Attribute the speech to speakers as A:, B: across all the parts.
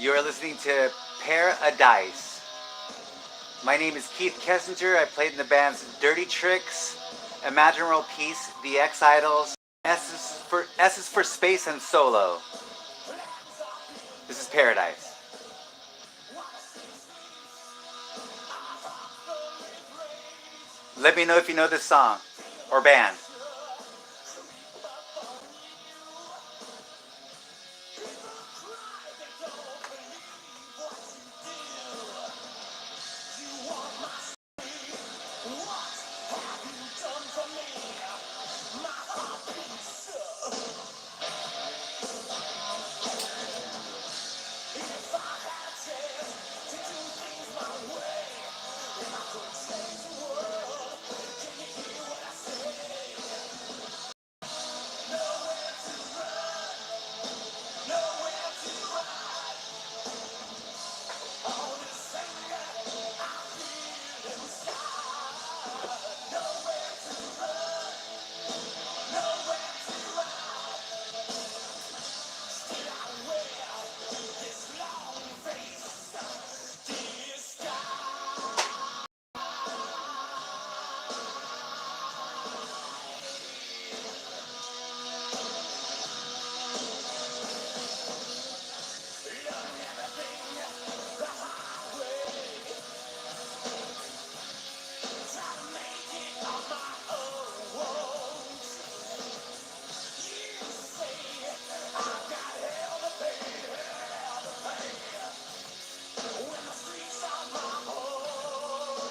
A: You're listening to Paradise. My name is Keith Kessinger. I played in the bands Dirty Tricks, Imagine World Peace, The X-Idols, S is for Space, and Solo. This is Paradise. Let me know if you know this song or band.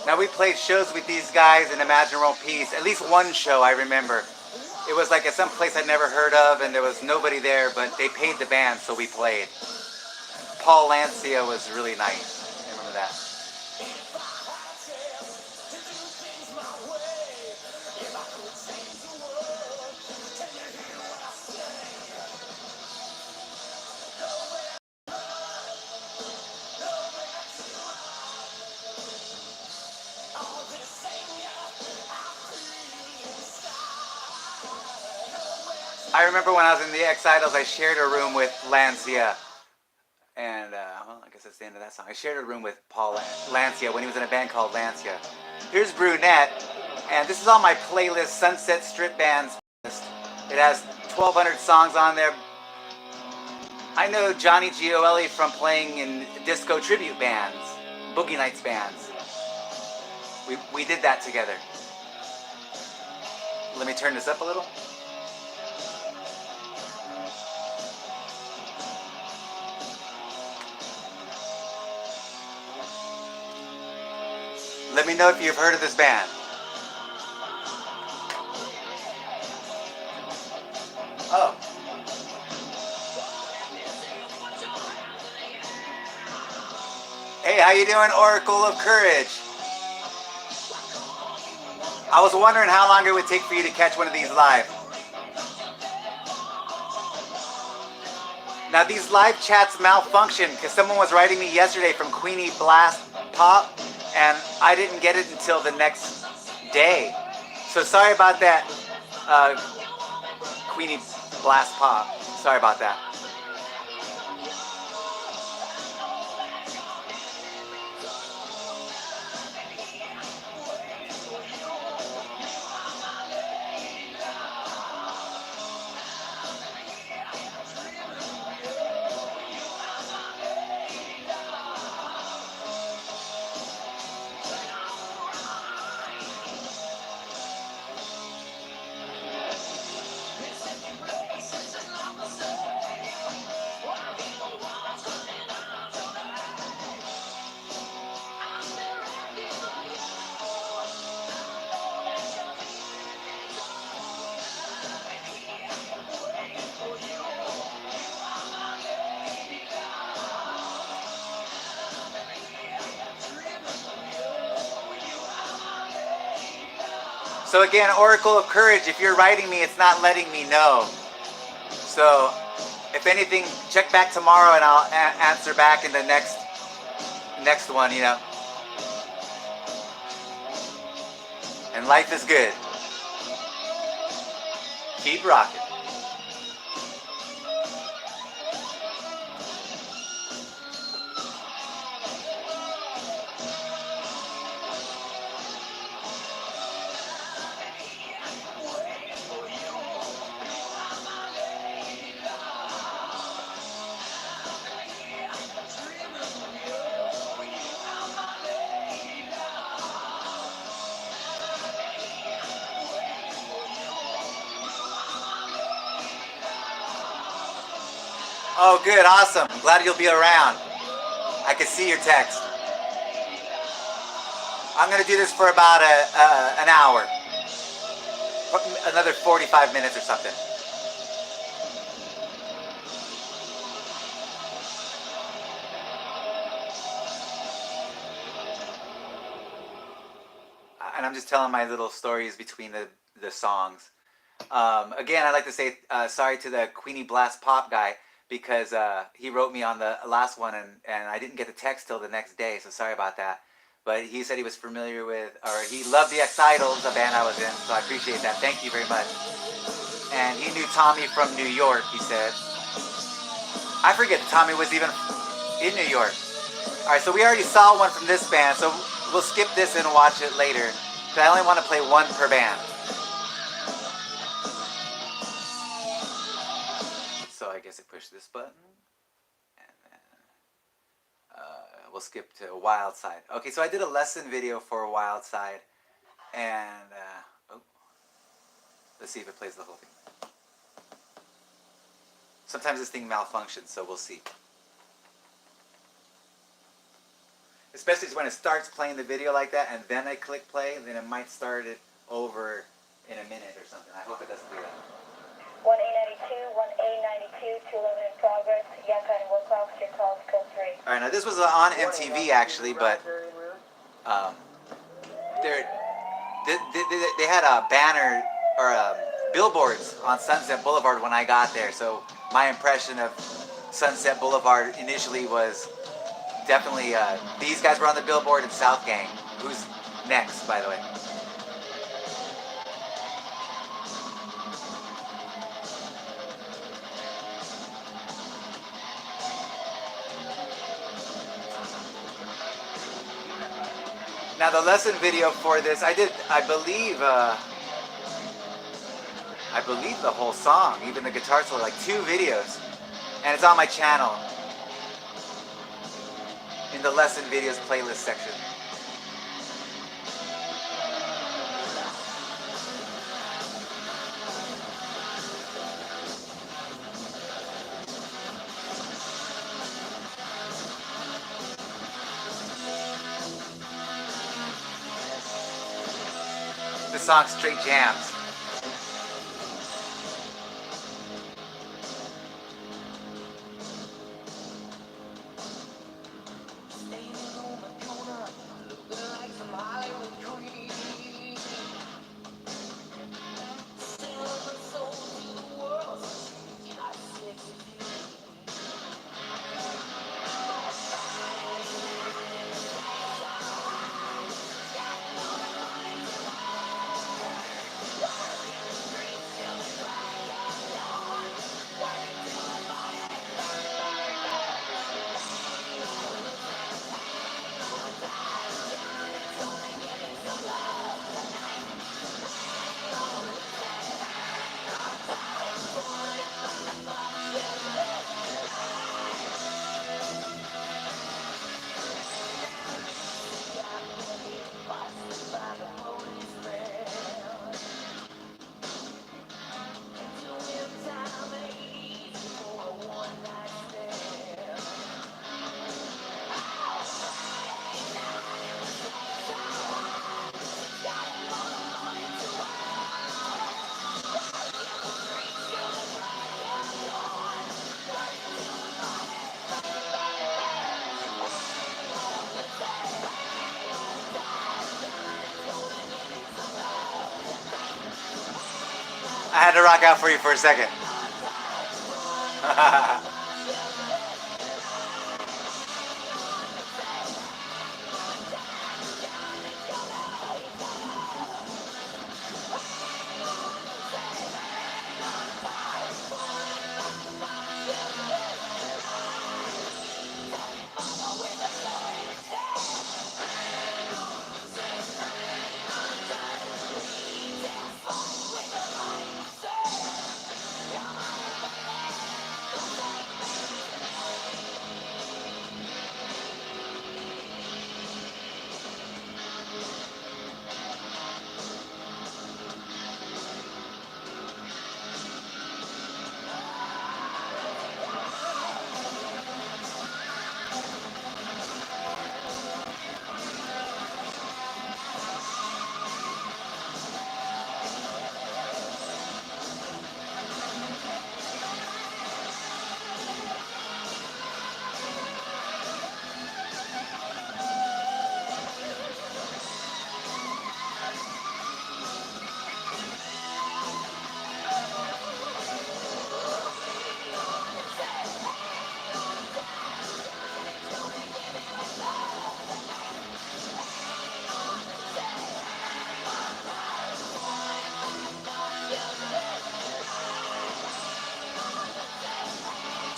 A: Now we played shows with these guys in Imagine World Peace. At least one show I remember. It was like at some place I'd never heard of and there was nobody there, but they paid the band, so we played. Paul Lancia was really nice. I remember that. I remember when I was in the X-Idols, I shared a room with Lancia. And, well, I guess that's the end of that song. I shared a room with Paul Lancia when he was in a band called Lancia. Here's Brunette, and this is on my playlist, Sunset Strip Bands. It has 1,200 songs on there. I know Johnny Gioeli from playing in disco tribute bands, Boogie Nights bands. We did that together. Let me turn this up a little. Let me know if you've heard of this band. Oh. Hey, how you doing, Oracle of Courage? I was wondering how long it would take for you to catch one of these live. Now these live chats malfunction because someone was writing me yesterday from Queenie Blast Pop, and I didn't get it until the next day. So sorry about that, Queenie Blast Pop. Sorry about that. So again, Oracle of Courage, if you're writing me, it's not letting me know. So if anything, check back tomorrow and I'll answer back in the next one, you know. And life is good. Keep rocking. Oh, good, awesome. I'm glad you'll be around. I can see your text. I'm gonna do this for about an hour, another 45 minutes or something. And I'm just telling my little stories between the songs. Again, I'd like to say sorry to the Queenie Blast Pop guy because he wrote me on the last one and I didn't get the text till the next day, so sorry about that. But he said he was familiar with, or he loved the Ex-Idols, the band I was in, so I appreciate that. Thank you very much. And he knew Tommy from New York, he said. I forget Tommy was even in New York. Alright, so we already saw one from this band, so we'll skip this and watch it later. Because I only want to play one per band. So I guess I push this button. And then we'll skip to Wildside. Okay, so I did a lesson video for Wildside. And, let's see if it plays the whole thing. Sometimes this thing malfunctions, so we'll see. Especially when it starts playing the video like that, and then I click play, then it might start it over in a minute or something. I hope it doesn't do that.
B: 1A92, 211 in progress. Yaka and Wilcox, your call is code 3.
A: Alright, now this was on MTV actually, but they had a banner or billboards on Sunset Boulevard when I got there, so my impression of Sunset Boulevard initially was definitely these guys were on the billboard and Southgang, who's next, by the way. Now the lesson video for this, I believe the whole song, even the guitar solo, like 2 videos, and it's on my channel in the lesson videos playlist section. The song straight jams. I had to rock out for you for a second.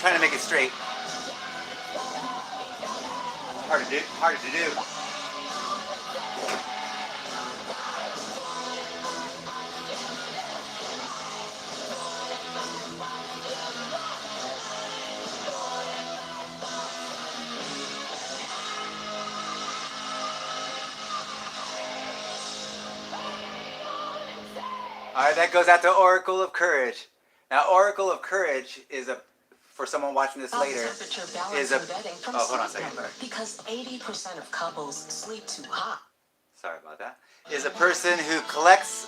A: trying to make it straight. Hard to do. Hard to do. All right, that goes out to Oracle of Courage. Now, Oracle of Courage is a, for someone watching this later, is a. Oh, hold on a second.
C: Because 80% of couples sleep too hot.
A: Sorry about that. Is a person who collects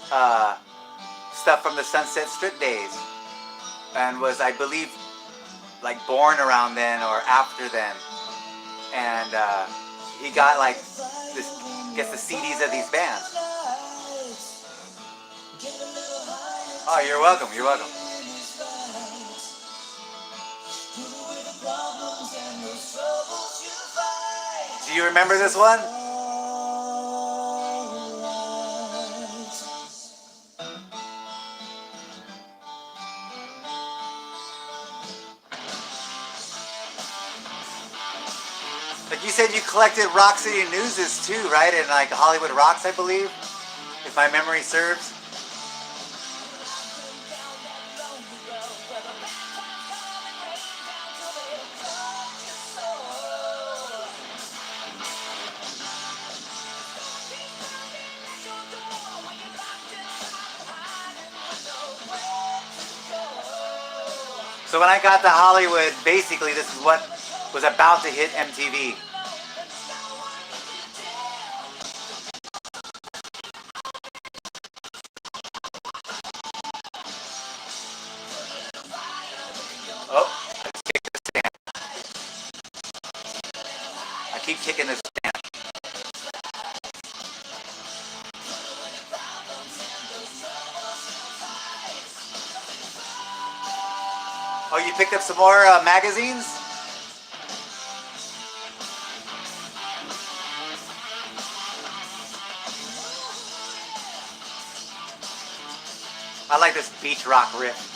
A: stuff from the Sunset Strip days, and was, I believe, like born around then or after then, and he got like this, gets the CDs of these bands. Oh, you're welcome. You're welcome. Do you remember this one? Like you said, you collected Rock City Newses too, right? And like Hollywood Rocks, I believe, if my memory serves. So when I got to Hollywood, basically this is what was about to hit MTV. Oh, I keep kicking this stand. Oh, you picked up some more magazines? I like this beach rock riff.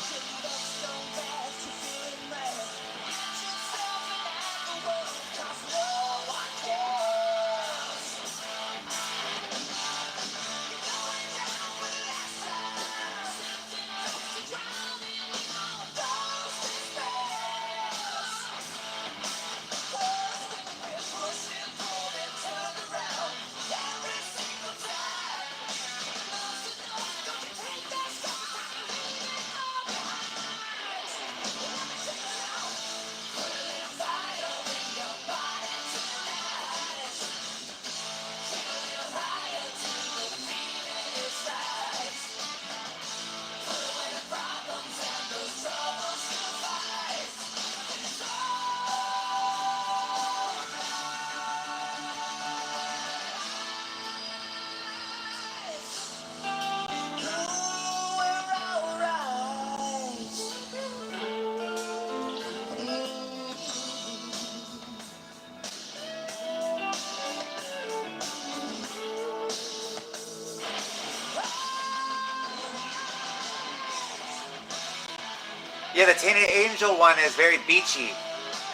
A: Yeah, the Tainted Angel one is very beachy,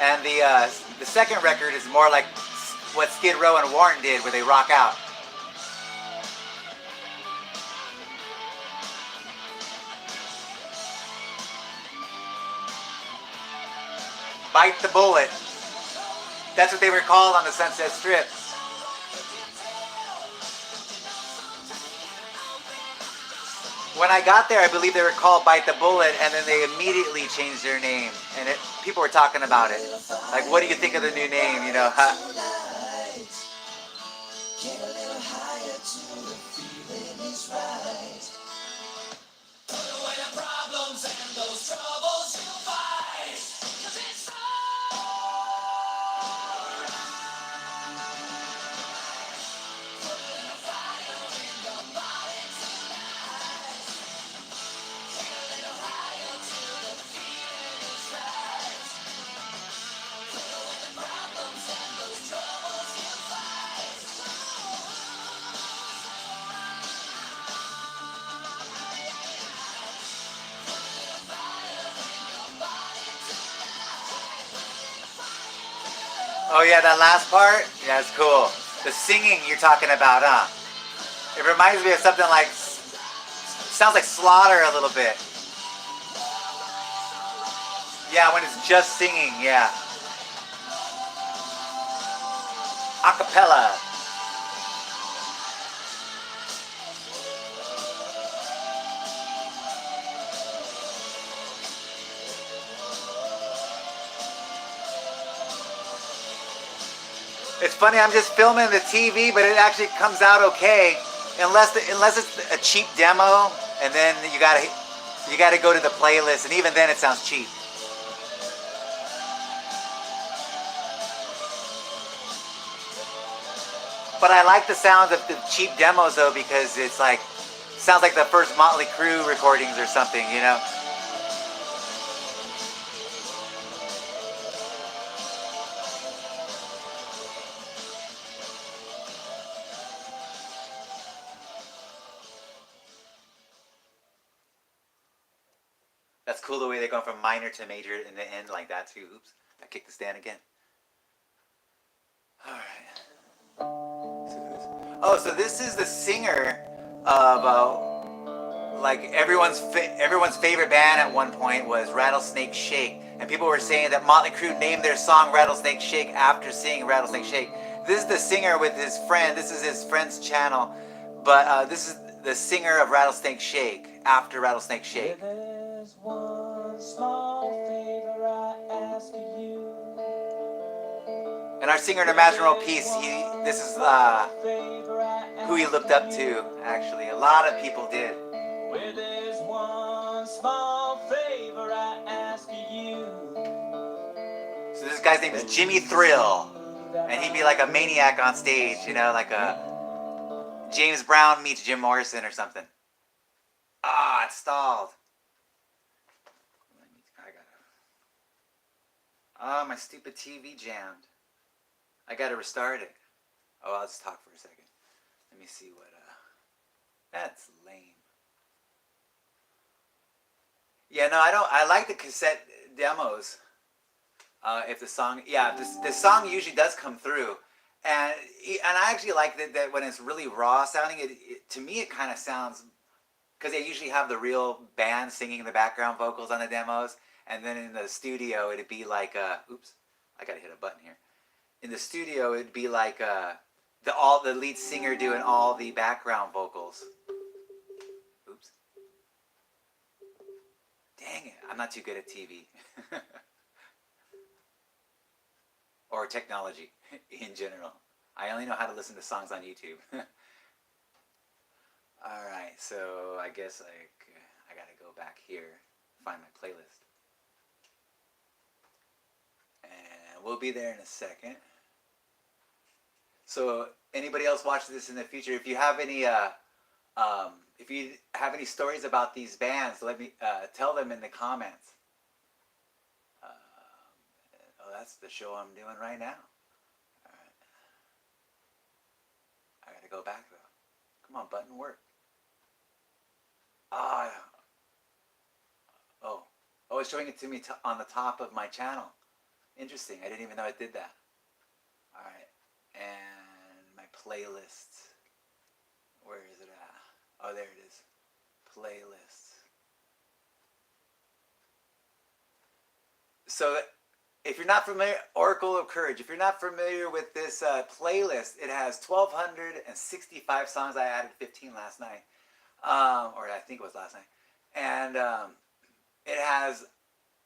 A: and the second record is more like what Skid Row and Warren did, where they rock out. Bite the Bullet. That's what they were called on the Sunset Strip. When I got there, I believe they were called Bite the Bullet, and then they immediately changed their name. And people were talking about it. Like, what do you think of the new name, you know? Oh yeah, that last part? Yeah, it's cool. The singing you're talking about, huh? It reminds me of something like, sounds like Slaughter a little bit. Yeah, when it's just singing, yeah. Acapella. It's funny, I'm just filming the TV, but it actually comes out okay, unless it's a cheap demo, and then you gotta go to the playlist, and even then it sounds cheap. But I like the sound of the cheap demos though, because it's like sounds like the first Motley Crue recordings or something, you know. That's cool the way they're going from minor to major in the end like that too. Oops, I kicked the stand again. All right. Oh, so this is the singer of like everyone's favorite band at one point was Rattlesnake Shake, and people were saying that Motley Crue named their song Rattlesnake Shake after seeing Rattlesnake Shake. This is the singer with his friend. This is his friend's channel, but this is the singer of Rattlesnake Shake after Rattlesnake Shake. There's one small favor I ask of you. And our singer in Imaginary Peace, this is who he looked up to, actually. A lot of people did. Where there's one small favor I ask of you. So this guy's name is Jimmy Thrill. And he'd be like a maniac on stage, you know, like a James Brown meets Jim Morrison or something. Ah, it's stalled. Oh, my stupid TV jammed. I gotta restart it. Oh, I'll just talk for a second. Let me see what, that's lame. Yeah, no, I don't, I like the cassette demos. If the song, yeah, the song usually does come through. And I actually like that when it's really raw sounding, to me it kind of sounds, because they usually have the real band singing the background vocals on the demos. And then in the studio, it'd be like, oops, I gotta hit a button here. In the studio, it'd be like the lead singer doing all the background vocals. Oops. Dang it, I'm not too good at TV. Or technology in general. I only know how to listen to songs on YouTube. Alright, so I guess I gotta go back here, find my playlist. And we'll be there in a second. So anybody else watch this in the future, if you have any stories about these bands, let me tell them in the comments. Oh, that's the show I'm doing right now. All right. I gotta go back though. Come on, button, work. Oh, it's showing it to me on the top of my channel. Interesting. I didn't even know it did that. All right. And my playlist. Where is it at? Oh, there it is. Playlist. So if you're not familiar, Oracle of Courage, if you're not familiar with this playlist, it has 1,265 songs. I added 15 last night. Or I think it was last night. And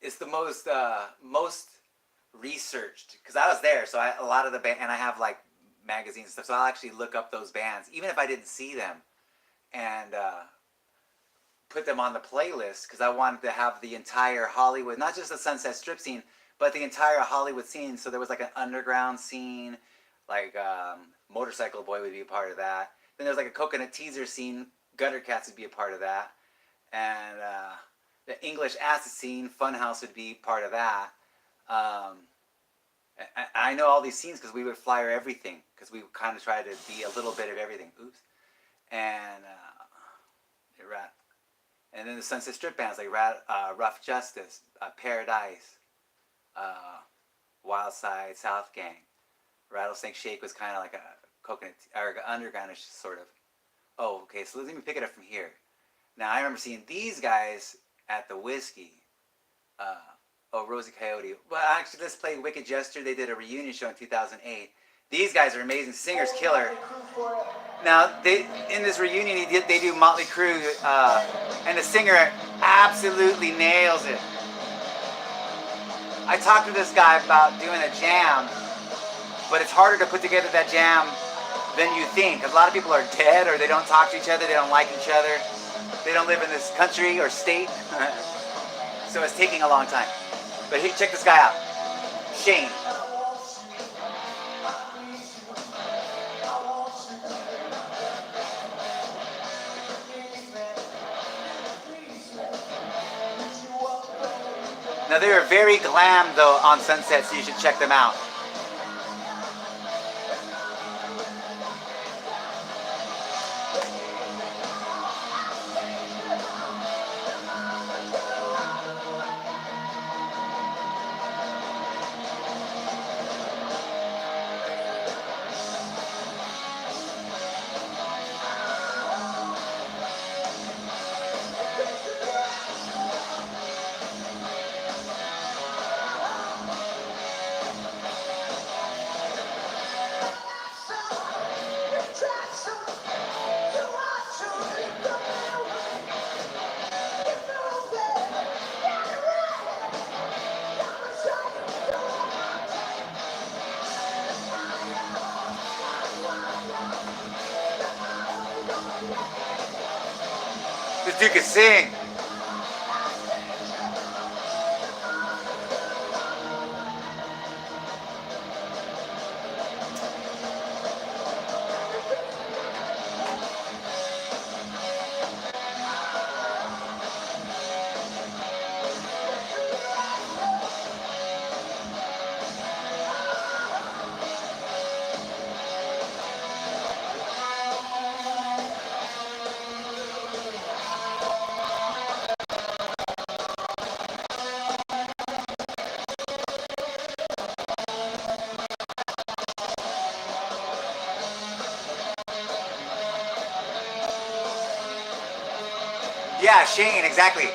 A: it's the most researched, because I was there, so a lot of the band, and I have like magazines and stuff, so I'll actually look up those bands, even if I didn't see them, and put them on the playlist, because I wanted to have the entire Hollywood, not just the Sunset Strip scene, but the entire Hollywood scene. So there was like an underground scene, like Motorcycle Boy would be a part of that. Then there's like a Coconut Teaser scene, Gutter Cats would be a part of that, and the English Acid scene, Funhouse would be part of that. I know all these scenes because we would flyer everything, because we kind of try to be a little bit of everything. Oops. And and then the Sunset Strip bands like Rough Justice, Paradise, Wildside, Southgang. Rattlesnake Shake was kind of like a coconut or undergroundish sort of. Oh, okay. So let me pick it up from here. Now I remember seeing these guys at the Whiskey. Rosie Coyote. Well, actually, let's play Wicked Jester. They did a reunion show in 2008. These guys are amazing. Singer's killer. Now, in this reunion, they do Motley Crue, and the singer absolutely nails it. I talked to this guy about doing a jam, but it's harder to put together that jam than you think. Because a lot of people are dead, or they don't talk to each other, they don't like each other, they don't live in this country or state. So it's taking a long time. But hey, check this guy out. Shane. Now they are very glam though on Sunset, so you should check them out. This dude can sing. Yeah, Shane, exactly.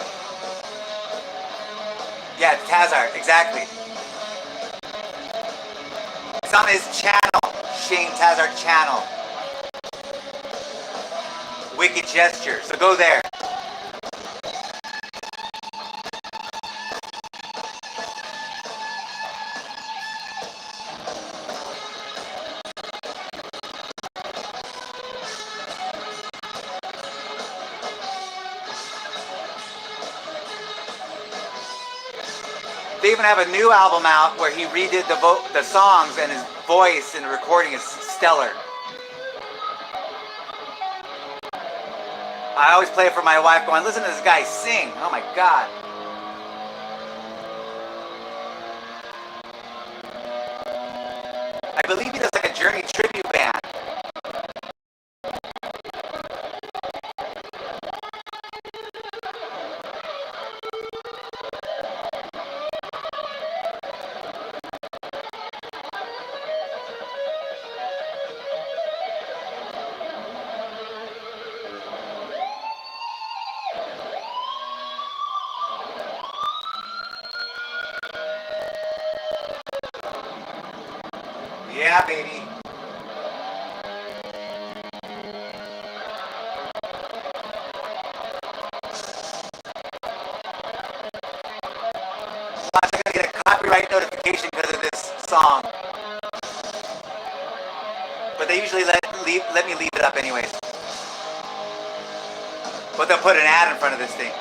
A: Yeah, Tazart, exactly. It's on his channel, Shane Tazart channel. Wicked Gesture, so go there. They even have a new album out where he redid the songs, and his voice and recording is stellar. I always play it for my wife going, listen to this guy sing. Oh my God. I believe he does like a Journey tribute band. Yeah, baby. Watch, I'm gonna get a copyright notification because of this song. But they usually let me leave it up anyways. But they'll put an ad in front of this thing.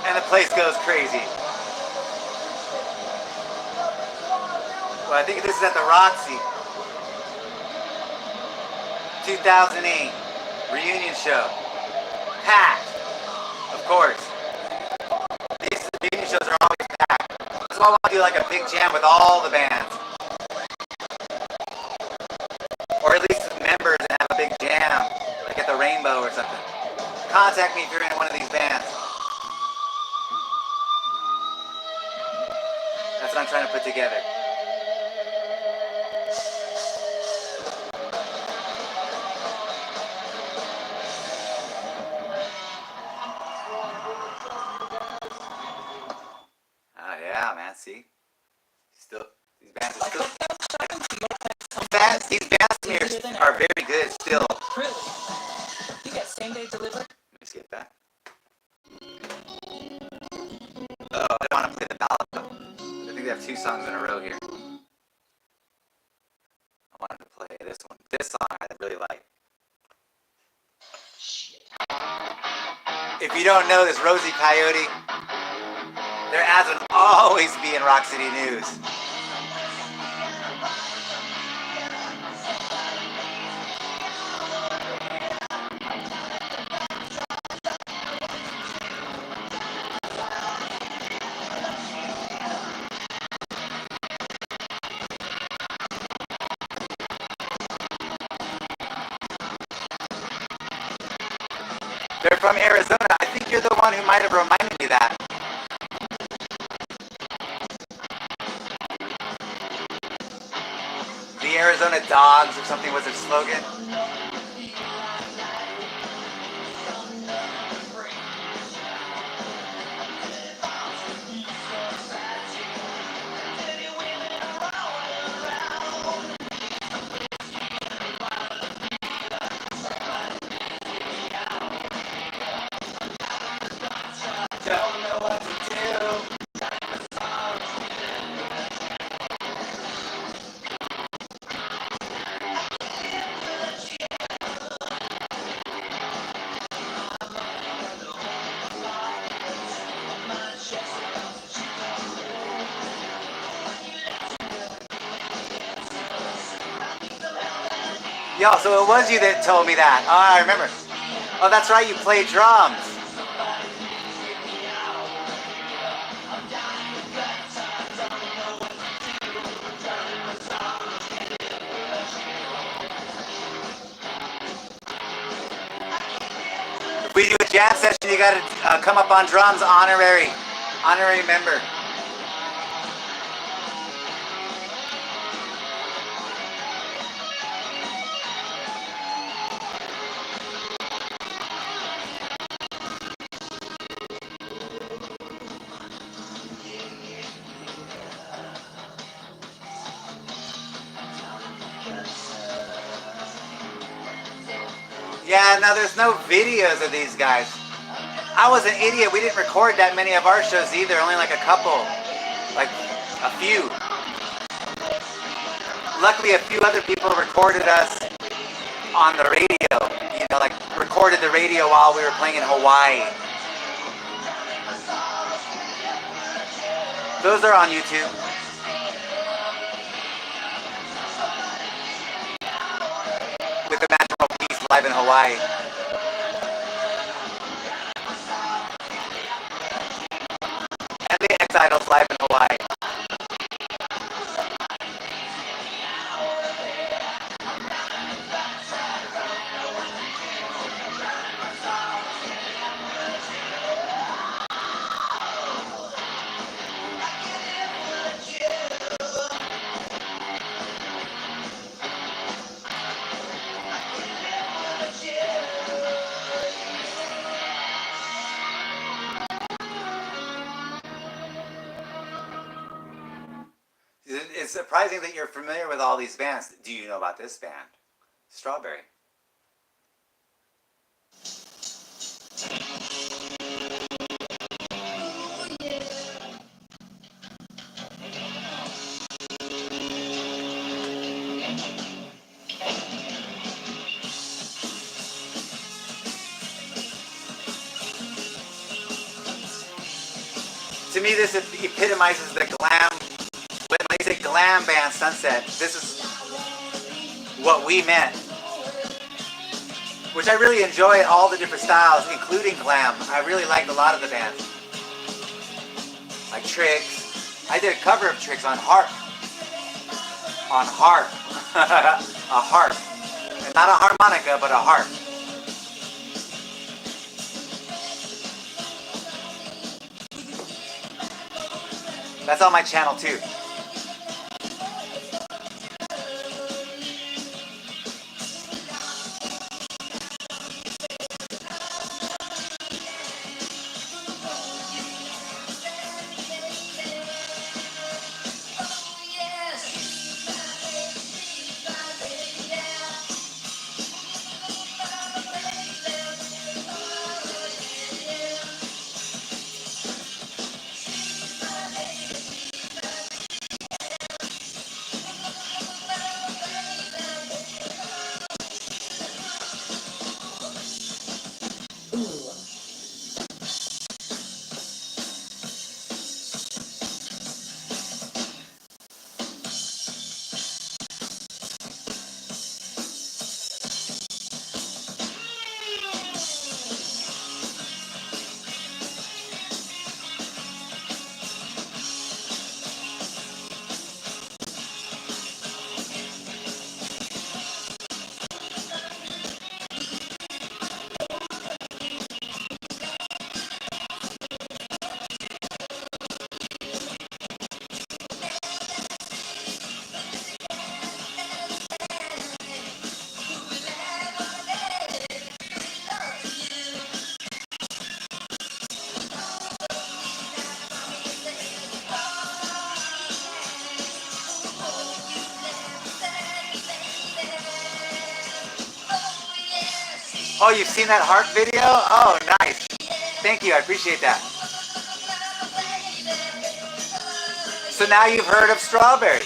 A: And the place goes crazy. Well, I think this is at the Roxy. 2008 reunion show. Packed, of course. These reunion shows are always packed. That's why I want to do like a big jam with all the bands. Or at least members and have a big jam, like at the Rainbow or something. Contact me if you're in one of these bands. That's what I'm trying to put together. Oh yeah, man. See, still these bands are still. These bands here are very good still.
C: Really? You get same day delivery?
A: Let me skip that. Oh, I don't want to play the ballad though. I think they have 2 songs in a row here. I wanted to play this one. This song I really like. If you don't know this, Rosie Coyote, their ads would always be in Rock City News. They're from Arizona. I think you're the one who might have reminded me of that. The Arizona Dogs or something was their slogan. Don't know what to do. Yo, so it was you that told me that. Oh, I remember. Oh, that's right, you play drums. If we do a jam session, you gotta come up on drums, honorary member. Yeah, no, there's no videos of these guys. I was an idiot. We didn't record that many of our shows either. Only like a couple. Like a few. Luckily, a few other people recorded us on the radio. You know, like recorded the radio while we were playing in Hawaii. Those are on YouTube. With the Magical Peace live in Hawaii. And the X-Idols live in Hawaii. It's surprising that you're familiar with all these bands. Do you know about this band? Strawberry. To me, this epitomizes the glam. When they say glam band Sunset, this is what we meant. Which I really enjoy all the different styles, including glam. I really liked a lot of the bands. Like Tricks. I did a cover of Tricks on harp. On harp. A harp. And not a harmonica, but a harp. That's on my channel too. Oh, you've seen that harp video? Oh, nice. Thank you, I appreciate that. So now you've heard of Strawberry.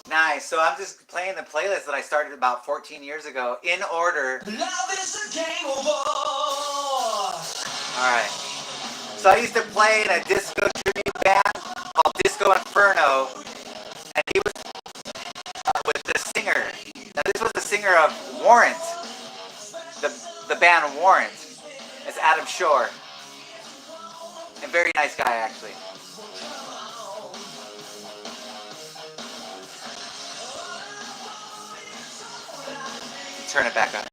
A: Nice. So I'm just playing the playlist that I started about 14 years ago in order. Love is a game of war. All right. So I used to play in a disco tribute band called Disco Inferno, and he was with the singer. Now this was the singer of Warrant, the band Warrant. It's Adam Shore. A very nice guy, actually. Turn it back on.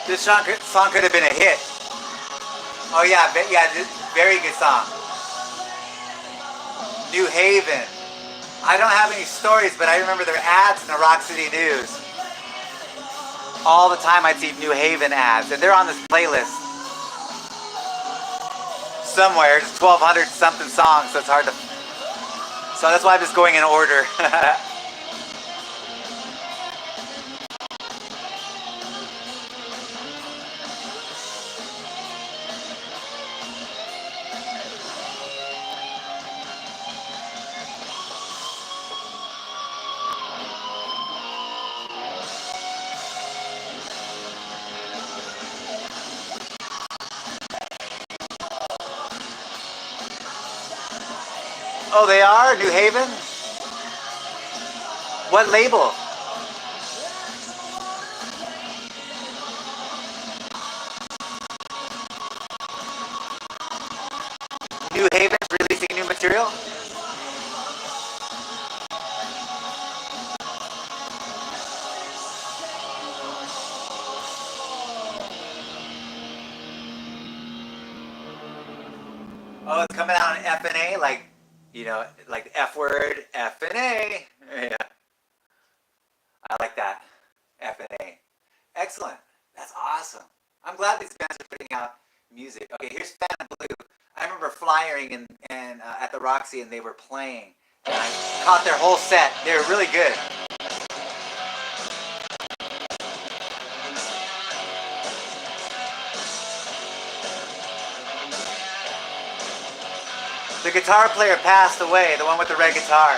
A: This song could have been a hit. Oh yeah, very good song. New Haven. I don't have any stories, but I remember their ads in the Rock City News. All the time I'd see New Haven ads, and they're on this playlist somewhere. It's 1,200 something songs, so it's hard to. So that's why I'm just going in order. Oh, they are? New Haven? What label? New Haven's releasing new material? Oh, it's coming out on F&A, like, you know, like the F word, F&A. Yeah. I like that. F&A. Excellent. That's awesome. I'm glad these bands are putting out music. Okay, here's Phantom Blue. I remember flyering and at the Roxy, and they were playing. And I caught their whole set. They were really good. The guitar player passed away, the one with the red guitar.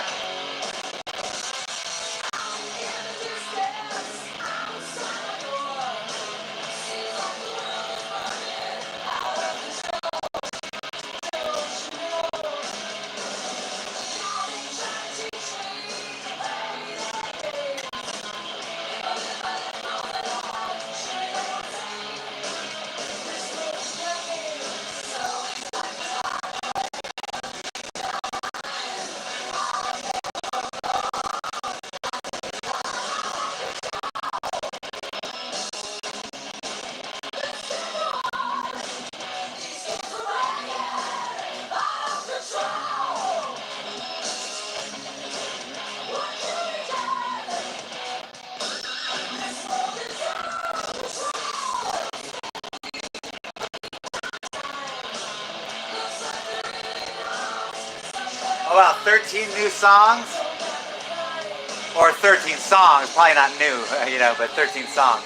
A: Oh wow, 13 new songs? Or 13 songs, probably not new, you know, but 13 songs.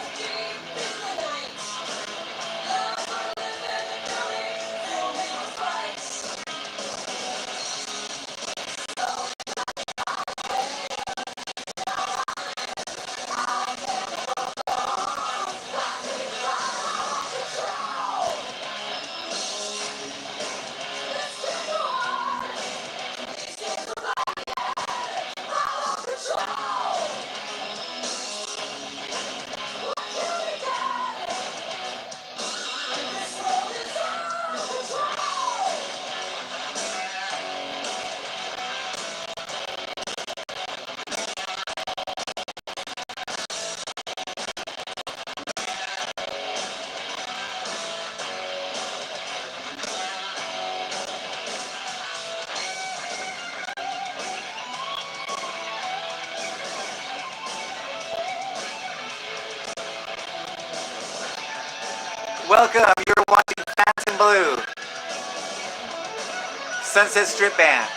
A: Welcome, you're watching Phantom Blue, Sunset Strip Band.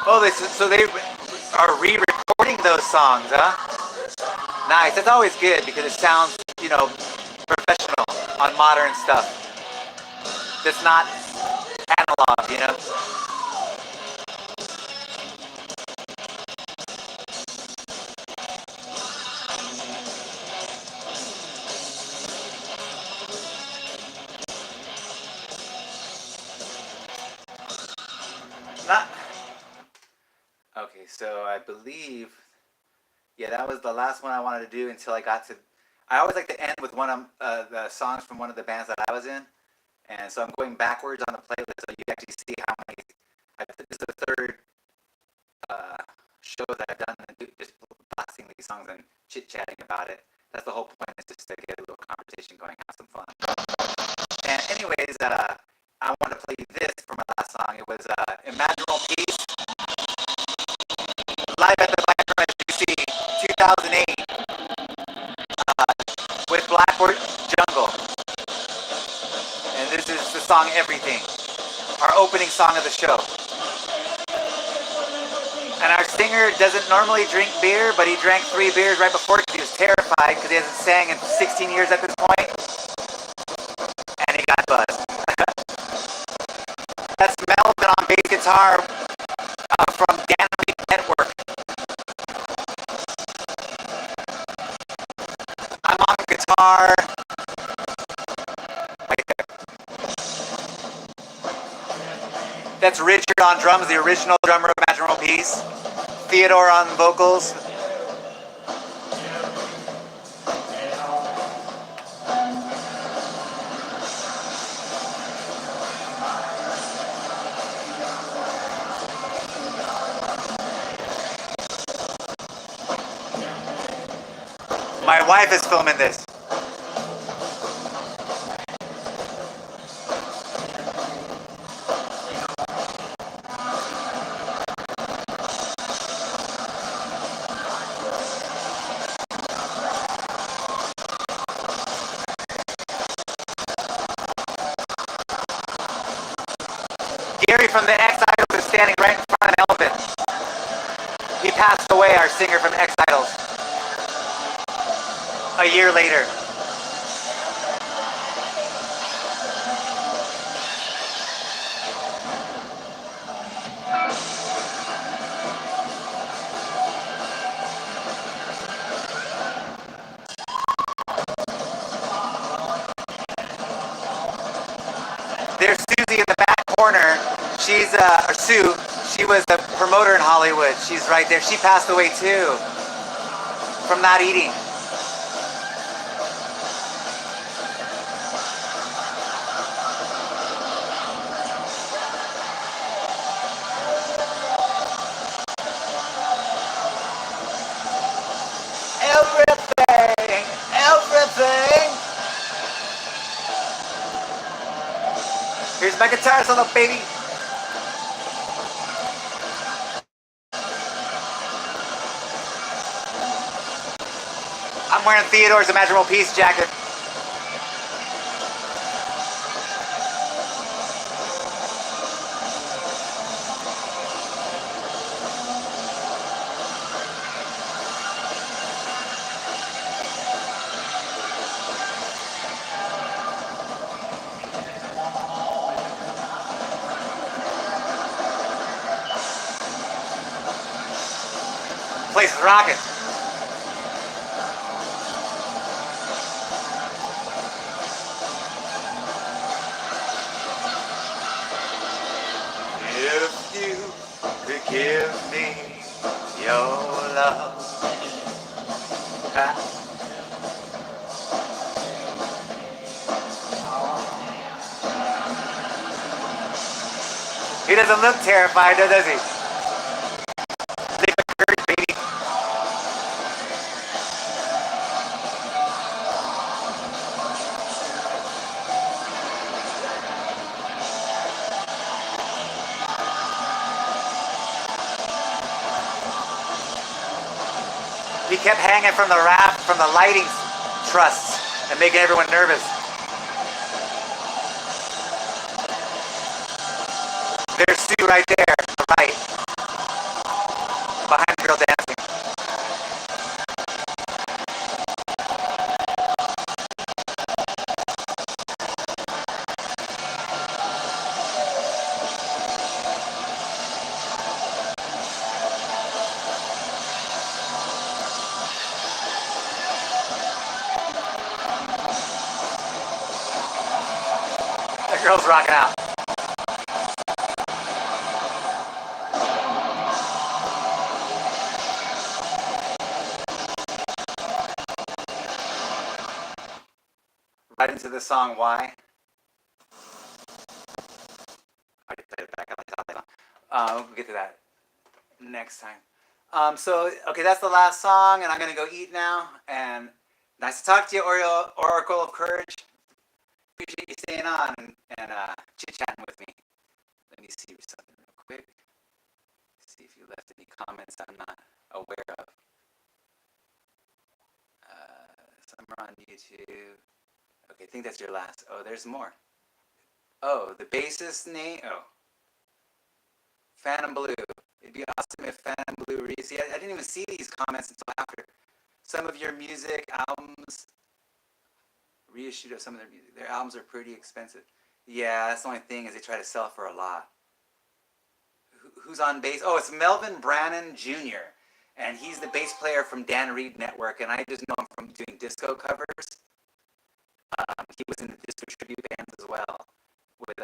A: Oh, so they are re-recording those songs, huh? Nice. That's always good because it sounds, you know, professional on modern stuff. That's not analog, you know? So I believe, yeah, that was the last one I wanted to do until I got to. I always like to end with one of the songs from one of the bands that I was in, and so I'm going backwards on the playlist so you actually see how many. This is the third show that I've done, and just blasting these songs and chit chatting about it. That's the whole point, is just to get a little conversation going, have some fun. And anyways, I wanted to play you this for my last song. It was Imaginal Peace, live at the Blackbird SBC, 2008, with Blackbird Jungle. And this is the song Everything, our opening song of the show. And our singer doesn't normally drink beer, but he drank 3 beers right before because he was terrified because he hasn't sang in 16 years at this point. And he got buzzed. That's Melvin on bass guitar from Dynamite Network. I'm on guitar. Right there. That's Richard on drums, the original drummer of Imaginal Peace. Theodore on vocals. My wife is filming this. Gary from the X-Idols is standing right in front of Elvin. He passed away, our singer from X-Idols, a year later. There's Susie in the back corner. She's, or Sue, she was a promoter in Hollywood. She's right there. She passed away too from not eating. Everything, everything. Here's my guitar solo, baby. I'm wearing Theodore's Imaginal Peace jacket. Place is rocking. If you could give me your love. He doesn't look terrified, does he? Baby. He kept hanging from the raft, from the lighting trusts, and making everyone nervous. There's Sue right there, right, behind the girl dancing. That girl's rocking out. right into the song Why. I played it back. We'll get to that next time. So, okay, that's the last song, and I'm going to go eat now. And nice to talk to you, Oracle of Courage. Appreciate you staying on and chit-chatting with me. Let me see something real quick. See if you left any comments I'm not aware of. Somewhere on YouTube. Okay, I think that's your last. Oh, there's more. Oh, the bassist name. Oh, Phantom Blue. It'd be awesome if Phantom Blue reads. See, I didn't even see these comments until after. Some of your music albums, reissued of some of their music. Their albums are pretty expensive. Yeah, that's the only thing is they try to sell for a lot. Who's on bass? Oh, it's Melvin Brannon Jr. And he's the bass player from Dan Reed Network, and I just know him from doing disco covers. He was in the disco tribute bands as well, with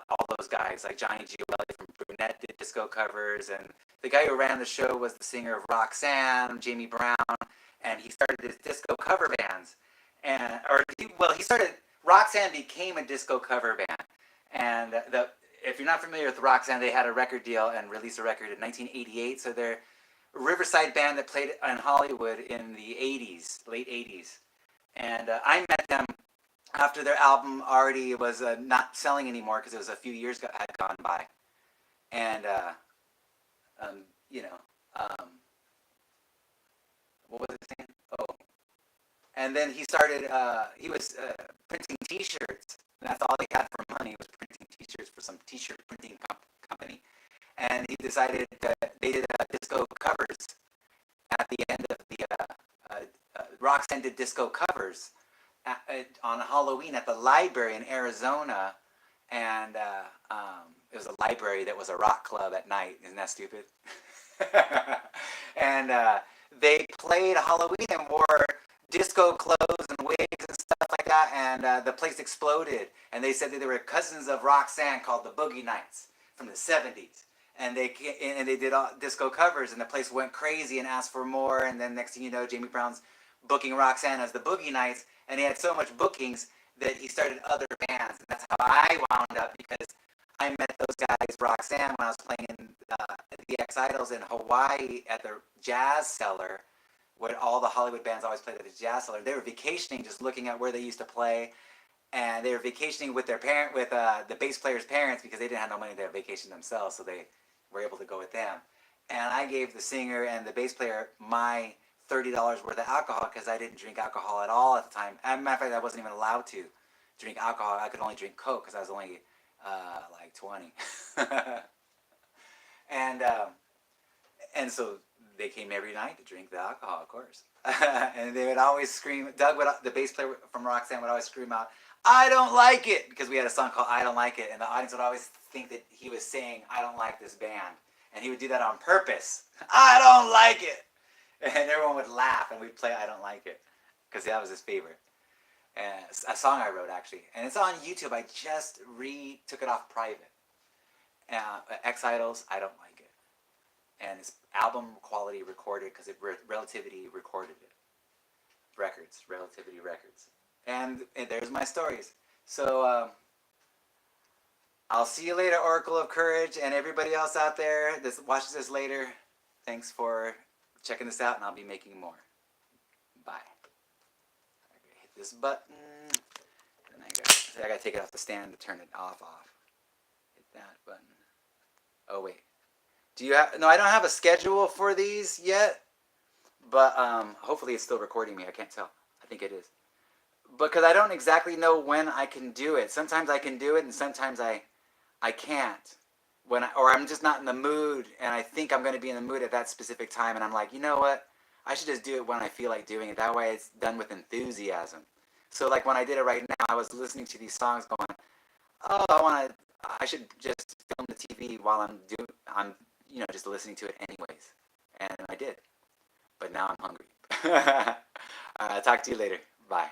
A: all those guys, like Johnny Giuelli from Brunette did disco covers, and the guy who ran the show was the singer of Roxanne, Jamie Brown, and he started his disco cover bands. He started, Roxanne became a disco cover band, and if you're not familiar with Roxanne, they had a record deal and released a record in 1988, so they're a Riverside band that played in Hollywood in the 80s, late 80s. And I met them after their album already was not selling anymore because it was a few years had gone by. And, what was it saying? Oh. And then he started, he was printing t-shirts. That's all he had for money was printing t-shirts for some t-shirt printing company. And he decided that they did disco covers at the end of the, Roxanne did disco covers on Halloween at the library in Arizona, and it was a library that was a rock club at night. Isn't that stupid? And they played Halloween and wore disco clothes and wigs and stuff like that, and the place exploded. And they said that they were cousins of Roxanne called the Boogie Nights from the 70s. And they did all disco covers, and the place went crazy and asked for more. And then next thing you know, Jamie Brown's booking Roxanne as the Boogie Nights, and he had so much bookings that he started other bands. And that's how I wound up, because I met those guys, Roxanne, when I was playing the X-Idols in Hawaii at the Jazz Cellar, where all the Hollywood bands always played at the Jazz Cellar. They were vacationing, just looking at where they used to play, and they were vacationing with their the bass player's parents, because they didn't have no money to vacation themselves, so they were able to go with them. And I gave the singer and the bass player my $30 worth of alcohol, because I didn't drink alcohol at all at the time. As a matter of fact, I wasn't even allowed to drink alcohol. I could only drink Coke because I was only like 20. And so they came every night to drink the alcohol, of course. And they would always scream. The bass player from Roxanne, would always scream out, "I don't like it," because we had a song called "I Don't Like It," and the audience would always think that he was saying, "I don't like this band," and he would do that on purpose. "I don't like it," and everyone would laugh, and we'd play "I Don't Like It," because that was his favorite. And a song I wrote, actually, and it's on YouTube. I just took it off private. X-Idols, "I Don't Like It," and it's album quality recorded, because Relativity recorded it. Relativity Records, and there's my stories. So I'll see you later, Oracle of Courage, and everybody else out there that watches this later. Thanks for checking this out, and I'll be making more. Bye. Hit this button, and I gotta take it off the stand to turn it off. Hit that button. Oh wait, do you have? No, I don't have a schedule for these yet, but hopefully it's still recording me. I can't tell. I think it is, because I don't exactly know when I can do it. Sometimes I can do it, and sometimes I can't. Or I'm just not in the mood, and I think I'm going to be in the mood at that specific time, and I'm like, you know what? I should just do it when I feel like doing it. That way it's done with enthusiasm. So like when I did it right now, I was listening to these songs going, oh, I should just film the TV while I'm just listening to it anyways. And I did. But now I'm hungry. Talk to you later. Bye.